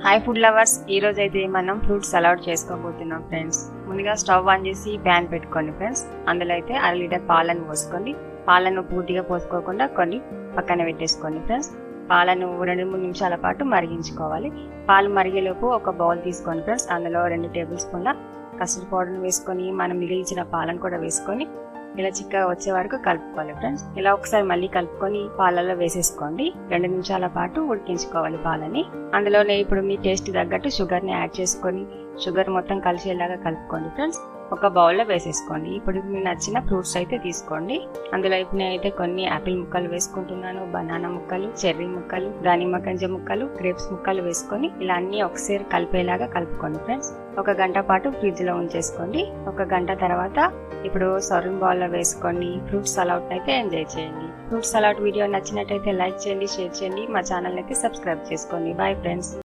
Hi food lovers, ఈ రోజు అయితే మనం ఫ్రూట్ సలాడ్ చేసుకోబోతున్నాం ఫ్రెండ్స్. ముందుగా స్టవ్ ఆన్ చేసి ప్యాన్ పెట్టుకోండి ఫ్రెండ్స్. అందులో అయితే 1/2 లీటర్ పాలను పోసుకోండి. పాలను పూర్తిగా పోసుకోకుండా కొన్ని పక్కన పెట్టేసుకోండి ఫ్రెండ్స్. పాలను 2-3 నిమిషాల పాటు మరిగించుకోవాలి. పాలు మరిగేలోపు ఒక బౌల్ తీసుకోండి ఫ్రెండ్స్. అందులో 2 టేబుల్ స్పూన్ల కస్టర్డ్ పౌడర్ వేసుకొని మనం మిగిలించిన పాలను కూడా వేసుకొని ఇలా చిక్కగా వచ్చే వరకు కలుపుకోవాలి ఫ్రెండ్స్. ఇలా ఒకసారి మళ్ళీ కలుపుకొని పాలలో వేసేసుకోండి. 2 నిమిషాల పాటు ఉడికించుకోవాలి పాలని. అందులోనే ఇప్పుడు మీ టేస్ట్ తగ్గట్టు షుగర్ని యాడ్ చేసుకొని షుగర్ మొత్తం కలిసేలాగా కలుపుకోండి ఫ్రెండ్స్. ఒక బౌల్లో వేసేసుకోండి. ఇప్పుడు మీకు నచ్చిన ఫ్రూట్స్ అయితే తీసుకోండి. అందులో ఇప్పుడు నేనైతే కొన్ని యాపిల్ ముక్కలు వేసుకుంటున్నాను, బనానా ముక్కలు, చెర్రీ ముక్కలు, దానిమ్మ గింజ ముక్కలు, గ్రేప్స్ ముక్కలు వేసుకొని ఇలా అన్ని ఒకసారి కలిపేలాగా కలుపుకోండి ఫ్రెండ్స్. 1 గంట పాటు ఫ్రిడ్జ్ లో ఉంచేసుకోండి. 1 గంట తర్వాత ఇప్పుడు సర్వింగ్ బౌల్ లో వేసుకొని ఫ్రూట్ సలాడ్ అయితే ఎంజాయ్ చేయండి. ఫ్రూట్ సలాడ్ వీడియో నచ్చినట్టయితే లైక్ చేయండి, షేర్ చేయండి, మా ఛానల్ అయితే సబ్స్క్రైబ్ చేసుకోండి. Bye friends.